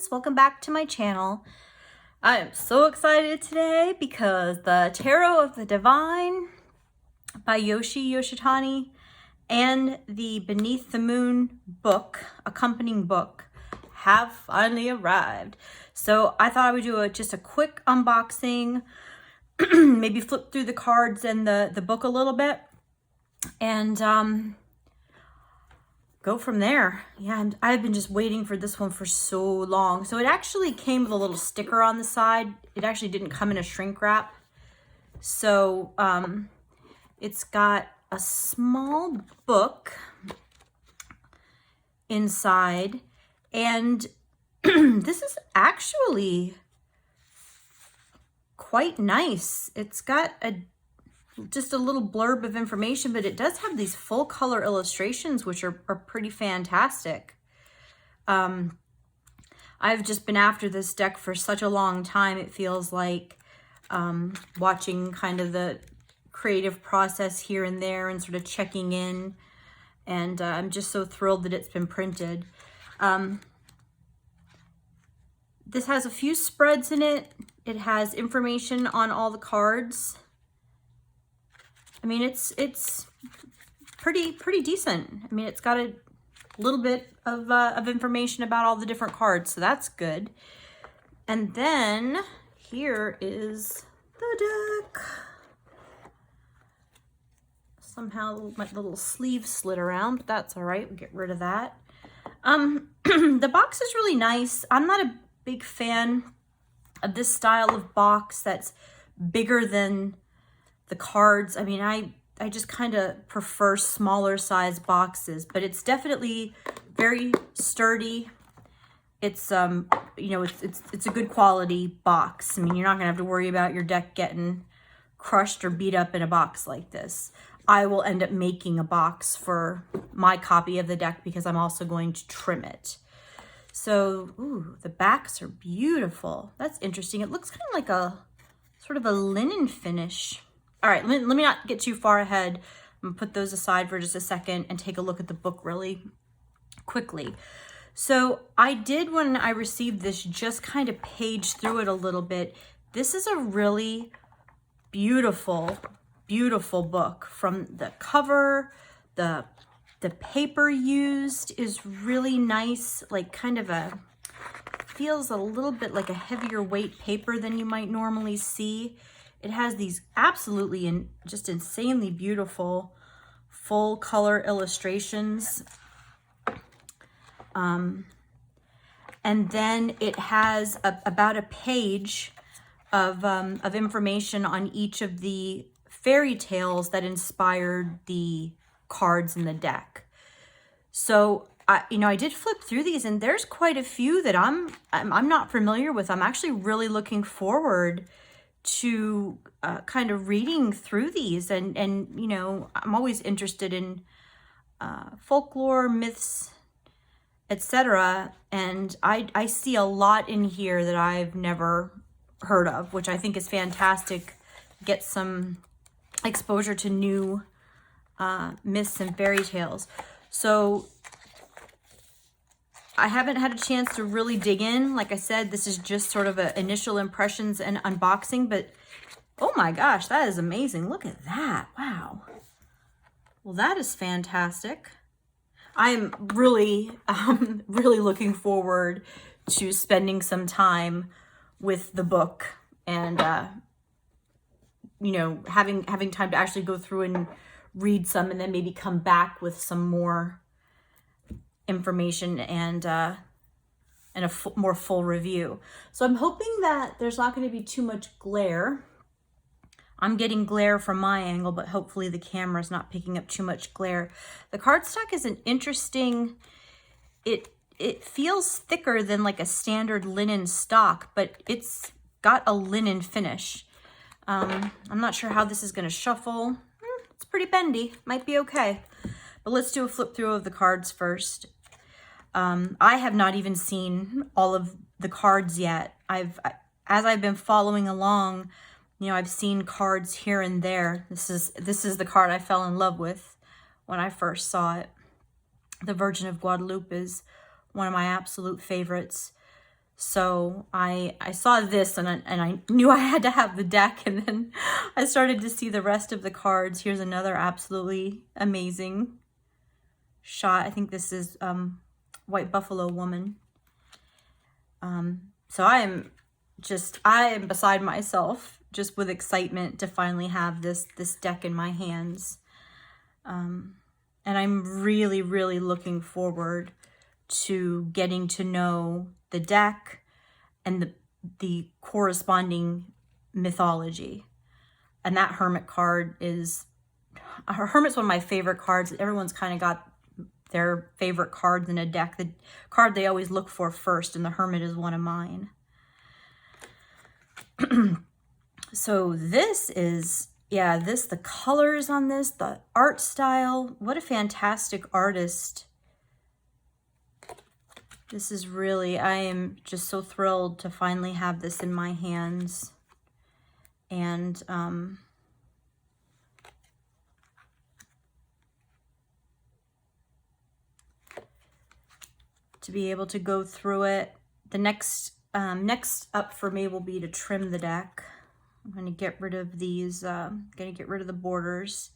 friends, welcome back to my channel. I am so excited today because the Tarot of the Divine by Yoshi Yoshitani and the Beneath the Moon book, accompanying book, have finally arrived. So I thought I would do just a quick unboxing, maybe flip through the cards and the book a little bit, and go from there. Yeah, I've been just waiting for this one for so long. So it actually came with a little sticker on the side. It actually didn't come in a shrink wrap. So it's got a small book inside, and this is actually quite nice. It's got just a little blurb of information, but it does have these full color illustrations, which are pretty fantastic. I've just been after this deck for such a long time. It feels like watching kind of the creative process here and there and sort of checking in. And I'm just so thrilled that it's been printed. This has a few spreads in it. It has information on all the cards. I mean, it's pretty decent. I mean, it's got a little bit of information about all the different cards, so that's good. And then here is the deck. Somehow my little sleeve slid around, but that's all right. We'll get rid of that. The box is really nice. I'm not a big fan of this style of box that's bigger than the cards. I mean, I just kind of prefer smaller size boxes, but it's definitely very sturdy. It's you know, it's a good quality box. I mean, you're not gonna have to worry about your deck getting crushed or beat up in a box like this. I will end up making a box for my copy of the deck because I'm also going to trim it. So, ooh, the backs are beautiful. That's interesting. It looks kind of like a sort of a linen finish. All right, let me not get too far ahead. I'm gonna put those aside for just a second and take a look at the book really quickly. So I did, when I received this, just kind of page through it a little bit. This is a really beautiful, beautiful book. From the cover, the paper used is really nice, like kind of feels a little bit like a heavier weight paper than you might normally see. It has these absolutely just insanely beautiful full color illustrations. And then it has about a page of information on each of the fairy tales that inspired the cards in the deck. So I did flip through these, and there's quite a few that I'm not familiar with. I'm actually really looking forward to kind of reading through these, and you know, I'm always interested in folklore, myths, etc. And I see a lot in here that I've never heard of, which I think is fantastic. Get some exposure to new myths and fairy tales. So I haven't had a chance to really dig in. Like I said, this is just sort of initial impressions and unboxing, but oh my gosh, that is amazing. Look at that. Wow. Well, that is fantastic. I'm really, really looking forward to spending some time with the book and, you know, having time to actually go through and read some, and then maybe come back with some more information and a more full review. So I'm hoping that there's not going to be too much glare. I'm getting glare from my angle, but hopefully the camera's not picking up too much glare. The cardstock is an interesting, it feels thicker than like a standard linen stock, but it's got a linen finish. I'm not sure how this is going to shuffle. It's pretty bendy, might be okay. But let's do a flip through of the cards first. I have not even seen all of the cards yet. As I've been following along, you know, I've seen cards here and there. This is the card I fell in love with when I first saw it. The Virgin of Guadalupe is one of my absolute favorites. So I saw this and I knew I had to have the deck, and then I started to see the rest of the cards. Here's another absolutely amazing shot. I think this is White Buffalo Woman. So I am beside myself just with excitement to finally have this deck in my hands. And I'm really, really looking forward to getting to know the deck and the corresponding mythology. And that Hermit card is, Hermit's one of my favorite cards. Everyone's kind of got their favorite cards in a deck. The card they always look for first, and the Hermit is one of mine. So this is, yeah, the colors on this, the art style, what a fantastic artist. This is really, I am just so thrilled to finally have this in my hands. And to be able to go through it. The next up for me will be to trim the deck. I'm going to get rid of these, going to get rid of the borders.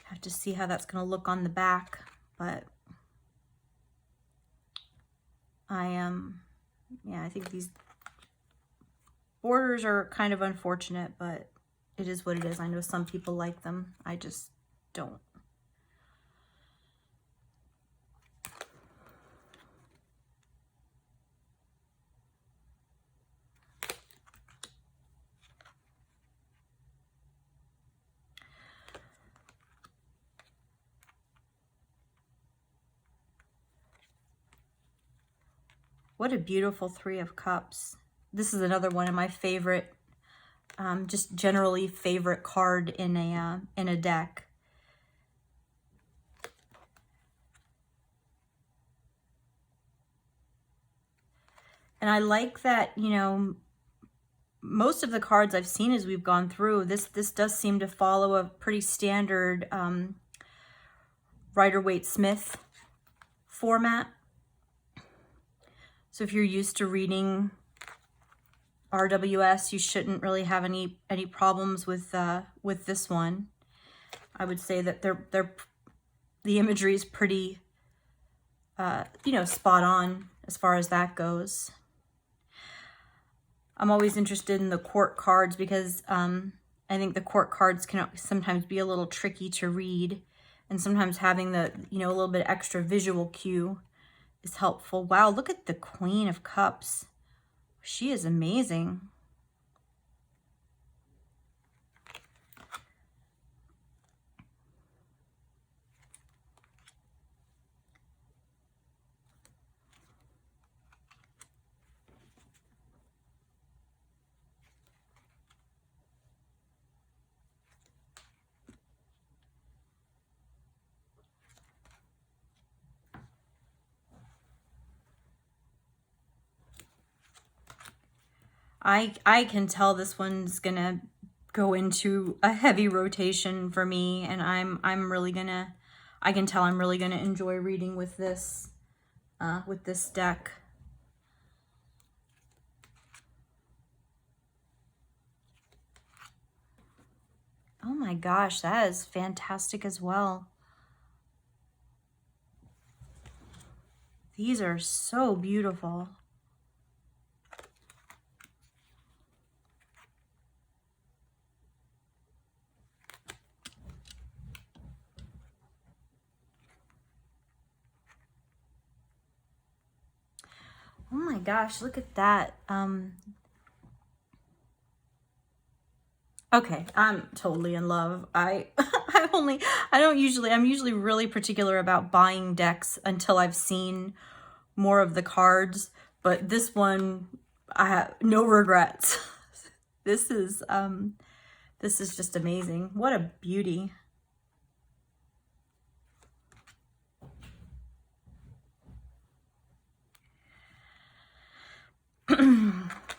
Have to see how that's going to look on the back, but yeah, I think these borders are kind of unfortunate, but it is what it is. I know some people like them. I just don't. What a beautiful Three of Cups. This is another one of my favorite, just generally favorite card in a deck. And I like that, you know, most of the cards I've seen as we've gone through, this does seem to follow a pretty standard Rider-Waite-Smith format. So if you're used to reading RWS, you shouldn't really have any problems with this one. I would say that the imagery is pretty you know, spot on as far as that goes. I'm always interested in the court cards because I think the court cards can sometimes be a little tricky to read, and sometimes having the, you know, a little bit extra visual cue is helpful. Wow, look at the Queen of Cups. She is amazing. I can tell this one's gonna go into a heavy rotation for me, and I'm really gonna, I can tell I'm really gonna enjoy reading with this deck. Oh my gosh, that is fantastic as well. These are so beautiful. Oh my gosh, look at that. Okay, I'm totally in love. I'm usually really particular about buying decks until I've seen more of the cards, but this one, I have no regrets. This is just amazing. What a beauty.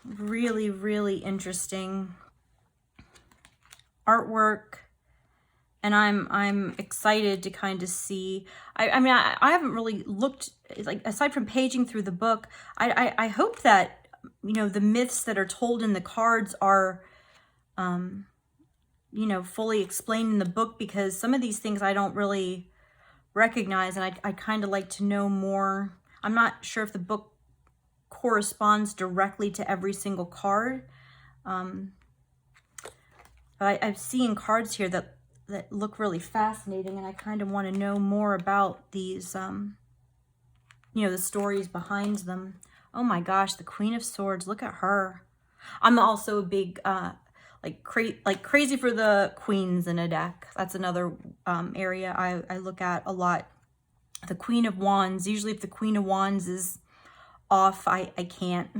Really, really interesting artwork. And I'm excited to kind of see. I mean, I haven't really looked, like, aside from paging through the book, I hope that, you know, the myths that are told in the cards are, you know, fully explained in the book, because some of these things I don't really recognize, and I kind of like to know more. I'm not sure if the book corresponds directly to every single card. But I've seen cards here that look really fascinating, and I kind of want to know more about these, you know, the stories behind them. Oh my gosh, the Queen of Swords, look at her. I'm also a big, like crazy for the queens in a deck. That's another area I look at a lot. The Queen of Wands, usually if the Queen of Wands is off, I can't.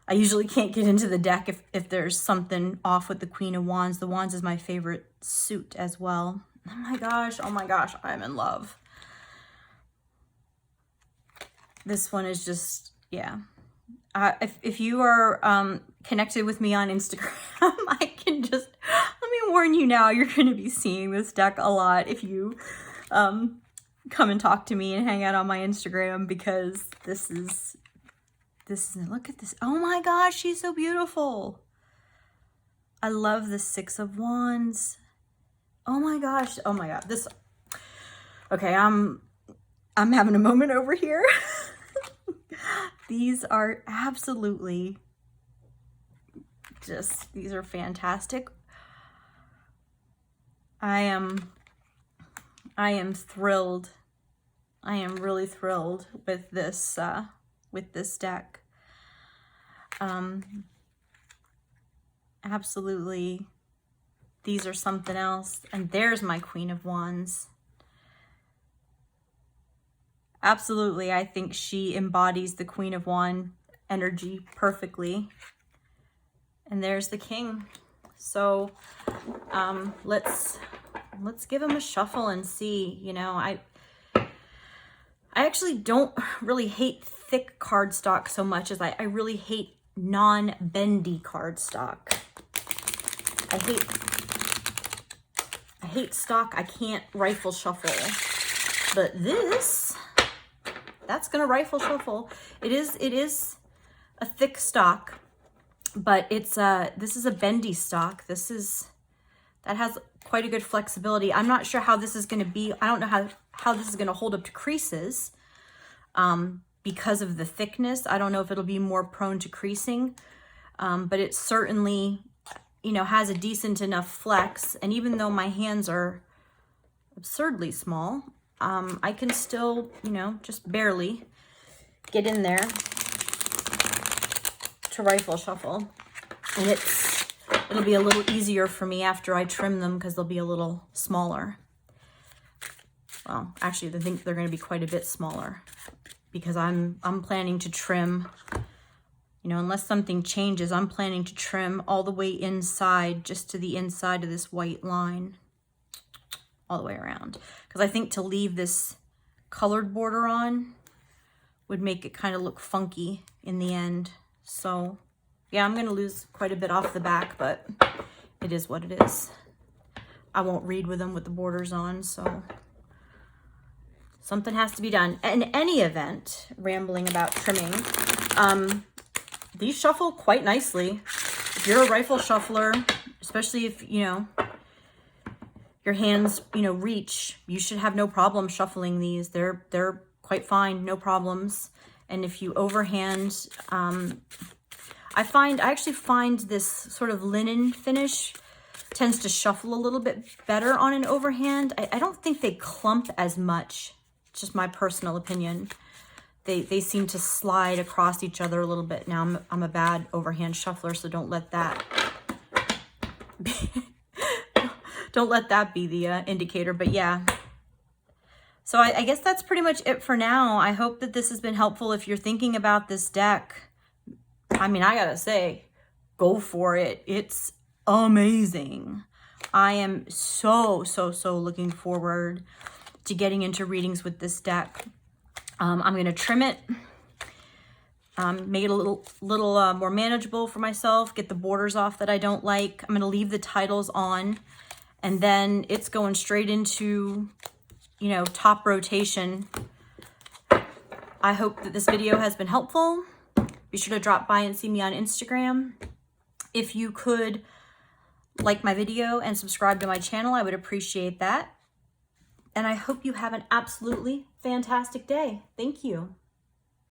I usually can't get into the deck if there's something off with the Queen of Wands. The Wands is my favorite suit as well. Oh my gosh, I'm in love. This one is just, yeah. If you are connected with me on Instagram, I can just, let me warn you now, you're going to be seeing this deck a lot if you come and talk to me and hang out on my Instagram, because this is, look at this. Oh my gosh, she's so beautiful. I love the Six of Wands. Oh my gosh. Oh my God. This, okay, I'm having a moment over here. These are absolutely just, these are fantastic. I am thrilled. I am really thrilled with this deck. Absolutely, these are something else. And there's my Queen of Wands. Absolutely, I think she embodies the Queen of Wands energy perfectly. And there's the King. So let's give him a shuffle and see. You know, I actually don't really hate thick cardstock so much as I really hate non-bendy cardstock. I hate stock I can't rifle shuffle. But that's gonna rifle shuffle. It is a thick stock, but it's this is a bendy stock. That has quite a good flexibility. I'm not sure how this is gonna be. I don't know how this is gonna hold up to creases. Because of the thickness, I don't know if it'll be more prone to creasing, but it certainly, you know, has a decent enough flex. And even though my hands are absurdly small, I can still, you know, just barely get in there to rifle shuffle. And it'll be a little easier for me after I trim them, because they'll be a little smaller. Well, actually, I think they're going to be quite a bit smaller, because I'm planning to trim, you know, unless something changes, I'm planning to trim all the way inside, just to the inside of this white line, all the way around. Because I think to leave this colored border on would make it kind of look funky in the end. So yeah, I'm going to lose quite a bit off the back, but it is what it is. I won't read with them with the borders on, so something has to be done. In any event, rambling about trimming, these shuffle quite nicely. If you're a rifle shuffler, especially if, you know, your hands, you know, reach, you should have no problem shuffling these. They're quite fine, no problems. And if you overhand, I actually find this sort of linen finish tends to shuffle a little bit better on an overhand. I don't think they clump as much. It's just my personal opinion. They seem to slide across each other a little bit. Now, I'm a bad overhand shuffler, so don't let that don't let that be the indicator. But yeah. So I guess that's pretty much it for now. I hope that this has been helpful. If you're thinking about this deck, I mean, I gotta say, go for it. It's amazing. I am so looking forward to getting into readings with this deck. I'm going to trim it, make it a little more manageable for myself, get the borders off that I don't like. I'm going to leave the titles on, And then it's going straight into, you know, top rotation. I hope that this video has been helpful. Be sure to drop by and see me on Instagram. If you could like my video and subscribe to my channel, I would appreciate that. And I hope you have an absolutely fantastic day. Thank you.